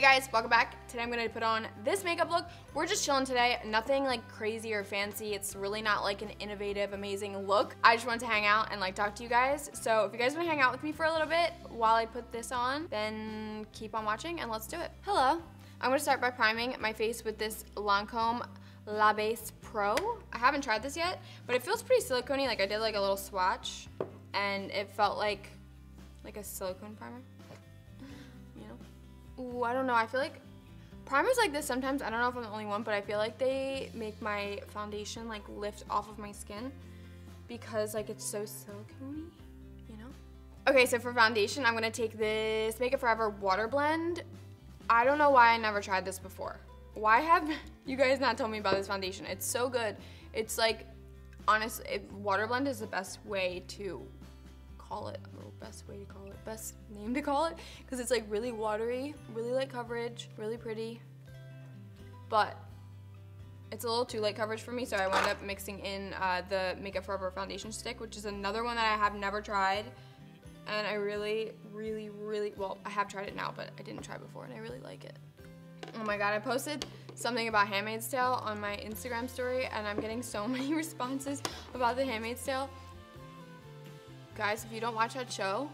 Hey guys, welcome back. Today I'm gonna put on this makeup look. We're just chilling today, nothing like crazy or fancy. It's really not like an innovative, amazing look. I just wanted to hang out and like talk to you guys. So if you guys wanna hang out with me for a little bit while I put this on, then keep on watching and let's do it. Hello, I'm gonna start by priming my face with this Lancome La Base Pro. I haven't tried this yet, but it feels pretty silicone-y. Like I did like a little swatch and it felt like a silicone primer. Ooh, I don't know, I feel like primers like this sometimes, I don't know if I'm the only one, but I feel like they make my foundation like lift off of my skin because like it's so silicone-y, you know? Okay, so for foundation, I'm gonna take this Make Up For Ever Water Blend. I don't know why I never tried this before. Why have you guys not told me about this foundation? It's so good. It's like, honestly, Water Blend is the best way to call it, best name to call it, because it's like really watery, really light coverage, really pretty, but it's a little too light coverage for me, so I wound up mixing in the Make Up For Ever foundation stick, which is another one that I have never tried, and I really, well, I have tried it now, but I didn't try before, and I really like it. Oh my god, I posted something about Handmaid's Tale on my Instagram story, and I'm getting so many responses about the Handmaid's Tale. Guys, if you don't watch that show,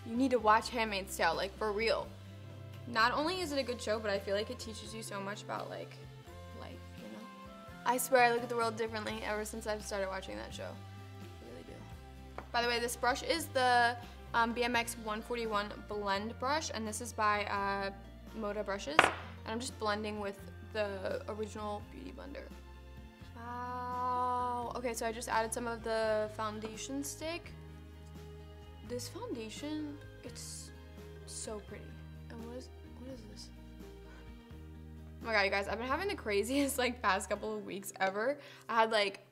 you need to watch Handmaid's Tale, like for real. Not only is it a good show, but I feel like it teaches you so much about like life, you know? I swear I look at the world differently ever since I've started watching that show. I really do. By the way, this brush is the BMX 141 blend brush, and this is by Moda Brushes, and I'm just blending with the original Beauty Blender. Wow. Okay, so I just added some of the foundation stick. This foundation, it's so pretty. And what is this? Oh my god, you guys, I've been having the craziest like past couple of weeks ever. I had like,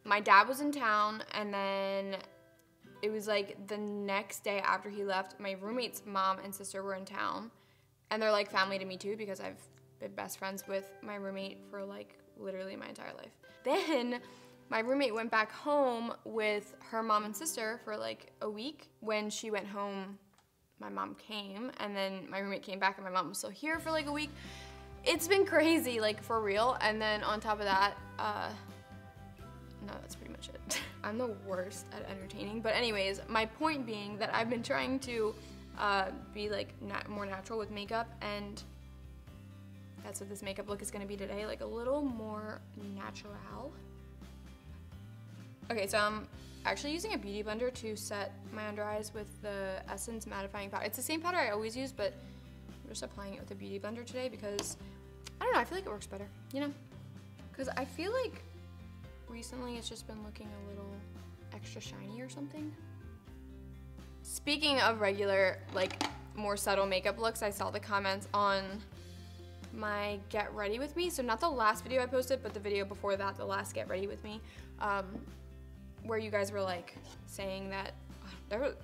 my dad was in town, and then it was like the next day after he left, my roommate's mom and sister were in town. And they're like family to me too, because I've been best friends with my roommate for like literally my entire life. Then my roommate went back home with her mom and sister for like a week. When she went home, my mom came, and then my roommate came back and my mom was still here for like a week. It's been crazy, like for real. And then on top of that, no, that's pretty much it. I'm the worst at entertaining. But anyways, my point being that I've been trying to be like more natural with makeup, and that's what this makeup look is gonna be today, like a little more natural. Okay, so I'm actually using a beauty blender to set my under eyes with the Essence mattifying powder. It's the same powder I always use, but I'm just applying it with a beauty blender today because, I don't know, I feel like it works better, you know? Because I feel like recently it's just been looking a little extra shiny or something. Speaking of regular, like more subtle makeup looks, I saw the comments on my Get Ready With Me. So not the last video I posted, but the video before that, the last Get Ready With Me, where you guys were like saying that,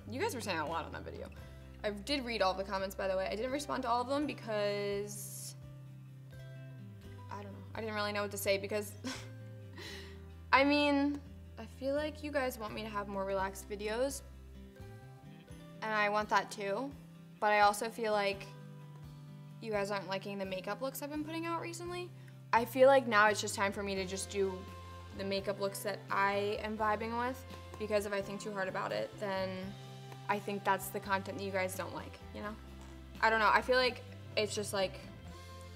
you guys were saying a lot on that video. I did read all the comments, by the way. I didn't respond to all of them because, I don't know. I didn't really know what to say because, I mean, I feel like you guys want me to have more relaxed videos, and I want that too, but I also feel like you guys aren't liking the makeup looks I've been putting out recently. I feel like now it's just time for me to just do the makeup looks that I am vibing with, because if I think too hard about it, then I think that's the content that you guys don't like, you know? I don't know, I feel like it's just like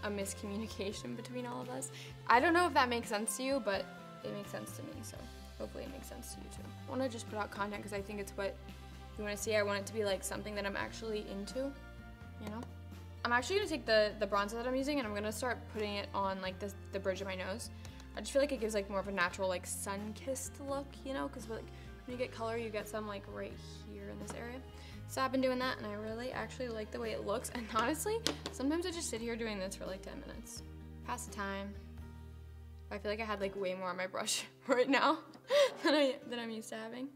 a miscommunication between all of us. I don't know if that makes sense to you, but it makes sense to me, so hopefully it makes sense to you too. I wanna just put out content because I think it's what you wanna see. I want it to be like something that I'm actually into, you know? I'm actually gonna take the bronzer that I'm using, and I'm gonna start putting it on like the bridge of my nose. I just feel like it gives like more of a natural like sun-kissed look, you know, because like when you get color, you get some like right here in this area. So I've been doing that, and I really actually like the way it looks. And honestly, sometimes I just sit here doing this for like 10 minutes. Pass the time. I feel like I had like way more on my brush right now than I'm used to having.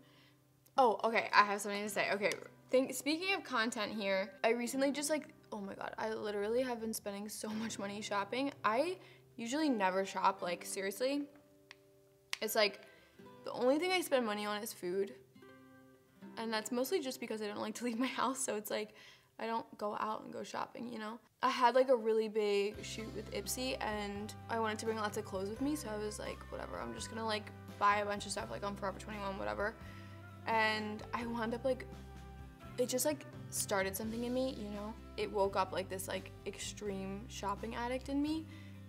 Oh, okay, I have something to say. Okay, speaking of content here, I recently just like, oh my god, I literally have been spending so much money shopping. I usually never shop, like seriously. It's like, the only thing I spend money on is food. And that's mostly just because I don't like to leave my house, so it's like, I don't go out and go shopping, you know? I had like a really big shoot with Ipsy and I wanted to bring lots of clothes with me, so I was like, whatever, I'm just gonna like buy a bunch of stuff like on Forever 21, whatever. And I wound up like, it just like started something in me, you know? It woke up like this like extreme shopping addict in me,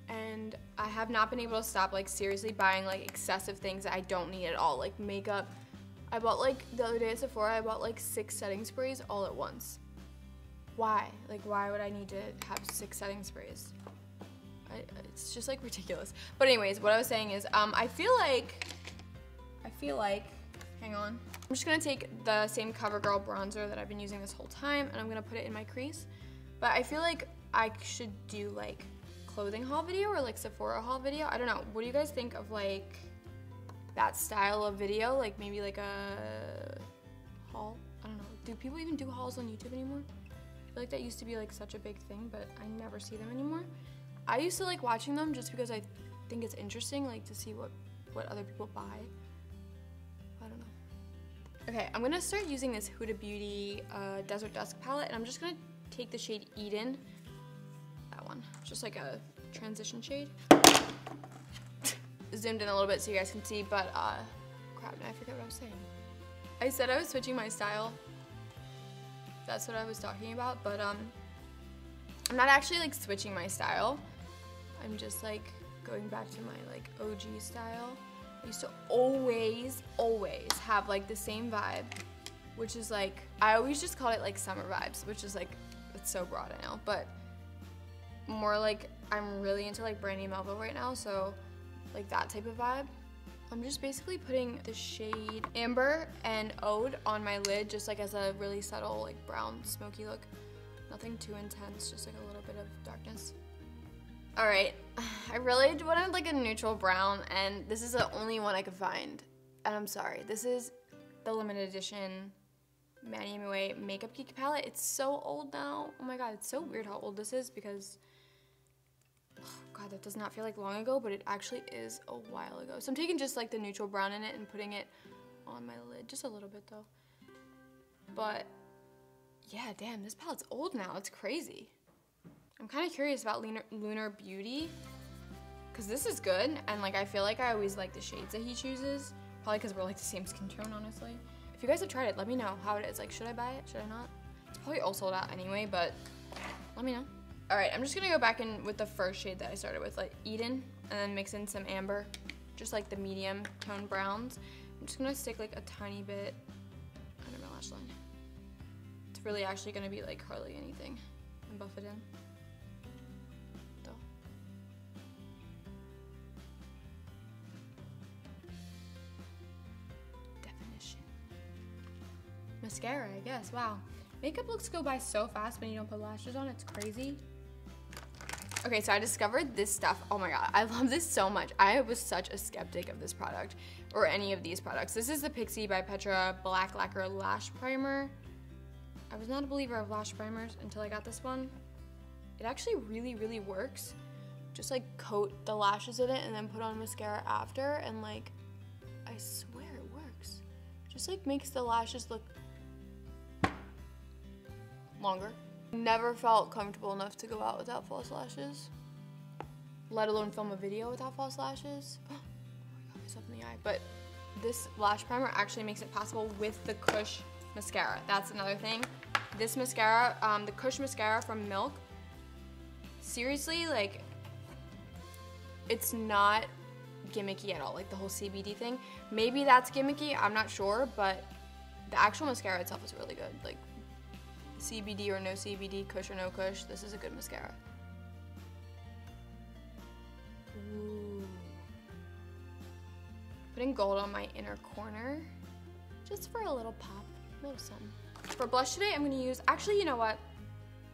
and I have not been able to stop like seriously buying like excessive things that I don't need at all, like makeup. I bought like, the other day at Sephora, I bought like 6 setting sprays all at once. Why? Like, why would I need to have 6 setting sprays? It's just like ridiculous. But anyways, what I was saying is, I feel like, hang on. I'm just gonna take the same CoverGirl bronzer that I've been using this whole time and I'm gonna put it in my crease. But I feel like I should do like clothing haul video or like Sephora haul video. I don't know. What do you guys think of like that style of video? Like maybe like a haul? I don't know. Do people even do hauls on YouTube anymore? I feel like that used to be like such a big thing, but I never see them anymore. I used to like watching them just because I think it's interesting, like to see what other people buy. I don't know. Okay, I'm gonna start using this Huda Beauty Desert Dusk palette, and I'm just gonna take the shade Eden. That one, just like a transition shade. Zoomed in a little bit so you guys can see, but crap, now I forget what I was saying. I said I was switching my style. That's what I was talking about, but I'm not actually like switching my style. I'm just like going back to my like OG style. I used to always have like the same vibe, which is like, I always just called it like summer vibes, which is like, it's so broad, I know, but more like, I'm really into like Brandy Melville right now, so like that type of vibe. I'm just basically putting the shade Amber and Ode on my lid, just like as a really subtle like brown smoky look. Nothing too intense, just like a little bit of darkness. All right, I really wanted like a neutral brown, and this is the only one I could find. And I'm sorry, this is the limited edition Manny MUA Makeup Geek palette. It's so old now. Oh my God, it's so weird how old this is because, oh God, that does not feel like long ago, but it actually is a while ago. So I'm taking just like the neutral brown in it and putting it on my lid, just a little bit though. But yeah, damn, this palette's old now, it's crazy. I'm kind of curious about Lunar Beauty, because this is good, and like I feel like I always like the shades that he chooses, probably because we're like the same skin tone, honestly. If you guys have tried it, let me know how it is. Like, should I buy it? Should I not? It's probably all sold out anyway, but let me know. All right, I'm just gonna go back in with the first shade that I started with, like Eden, and then mix in some Amber, just like the medium tone browns. I'm just gonna stick like a tiny bit under my lash line. It's really actually gonna be like hardly anything, and buff it in. Mascara, I guess. Wow. Makeup looks go by so fast when you don't put lashes on. It's crazy. Okay, so I discovered this stuff. Oh my God, I love this so much. I was such a skeptic of this product, or any of these products. This is the Pixi by Petra Black Lacquer Lash Primer. I was not a believer of lash primers until I got this one. It actually really works. Just like coat the lashes in it and then put on mascara after, and like, I swear it works. Just like makes the lashes look longer. Never felt comfortable enough to go out without false lashes, let alone film a video without false lashes. Oh my God, myself in the eye. But this lash primer actually makes it possible with the Kush mascara. That's another thing. This mascara, the Kush mascara from Milk, seriously, like, it's not gimmicky at all, like the whole CBD thing. Maybe that's gimmicky, I'm not sure, but the actual mascara itself is really good. Like, CBD or no CBD, Kush or no Kush, this is a good mascara. Ooh. Putting gold on my inner corner, just for a little pop, a little something. For blush today, I'm gonna use, actually, you know what?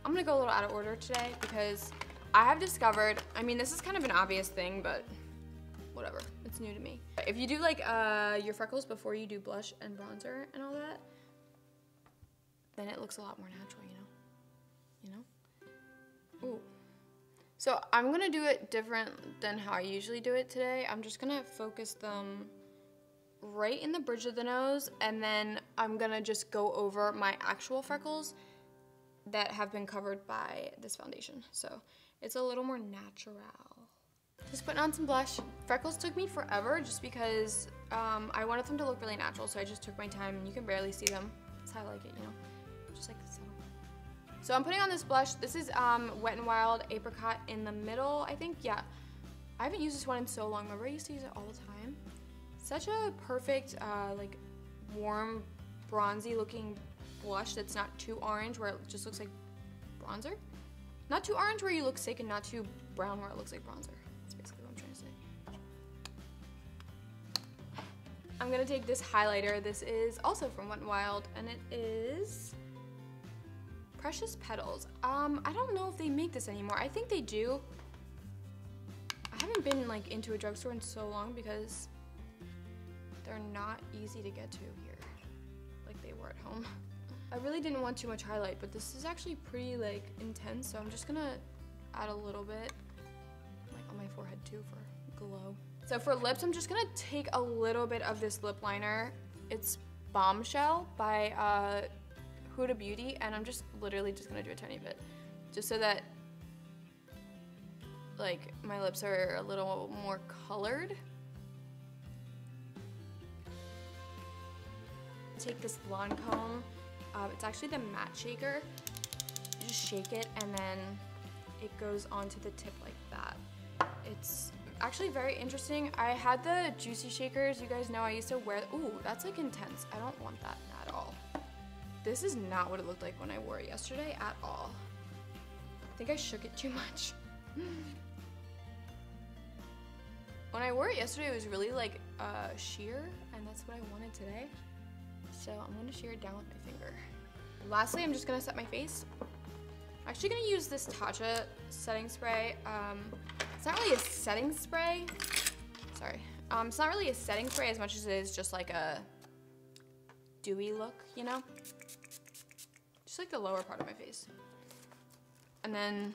I'm gonna go a little out of order today because I have discovered, I mean, this is kind of an obvious thing, but whatever, it's new to me. If you do like your freckles before you do blush and bronzer and all that, then it looks a lot more natural, you know? Ooh. So I'm gonna do it different than how I usually do it today. I'm just gonna focus them right in the bridge of the nose, and then I'm gonna just go over my actual freckles that have been covered by this foundation. So it's a little more natural. Just putting on some blush. Freckles took me forever just because I wanted them to look really natural, so I just took my time, and you can barely see them. That's how I like it, you know, just like so. So I'm putting on this blush. This is Wet n Wild Apricot in the middle, I think. Yeah, I haven't used this one in so long. Remember, I used to use it all the time. Such a perfect, like, warm, bronzy looking blush that's not too orange where it just looks like bronzer. Not too orange where you look sick, and not too brown where it looks like bronzer. That's basically what I'm trying to say. I'm gonna take this highlighter. This is also from Wet n Wild, and it is Precious Petals. I don't know if they make this anymore. I think they do. I haven't been like into a drugstore in so long because they're not easy to get to here like they were at home. I really didn't want too much highlight, but this is actually pretty like intense, so I'm just gonna add a little bit like on my forehead too for glow. So for lips, I'm just gonna take a little bit of this lip liner. It's Bombshell by Huda Beauty, and I'm just literally just gonna do a tiny bit just so that like my lips are a little more colored. Take this Lancome. It's actually the matte shaker. You just shake it, and then it goes onto the tip like that. It's actually very interesting. I had the juicy shakers. You guys know I used to wear. Ooh, that's like intense. I don't want that at all. This is not what it looked like when I wore it yesterday at all. I think I shook it too much. When I wore it yesterday, it was really like sheer, and that's what I wanted today. So I'm gonna shear it down with my finger. Lastly, I'm just gonna set my face. I'm actually gonna use this Tatcha setting spray. It's not really a setting spray. Sorry. It's not really a setting spray as much as it is just like a dewy look, you know? Just like the lower part of my face. And then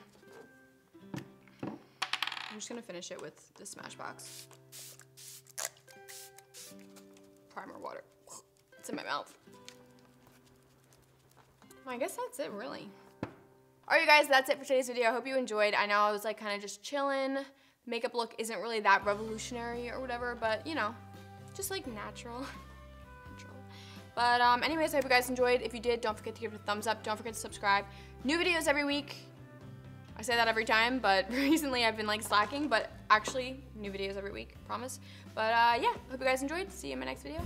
I'm just gonna finish it with the Smashbox primer water. It's in my mouth. Well, I guess that's it, really. Alright, you guys, that's it for today's video. I hope you enjoyed. I know I was like kind of just chilling. Makeup look isn't really that revolutionary or whatever, but you know, just like natural. But anyways, I hope you guys enjoyed. If you did, don't forget to give it a thumbs up. Don't forget to subscribe. New videos every week. I say that every time, but recently I've been like slacking, but actually new videos every week, promise. But yeah, hope you guys enjoyed. See you in my next video.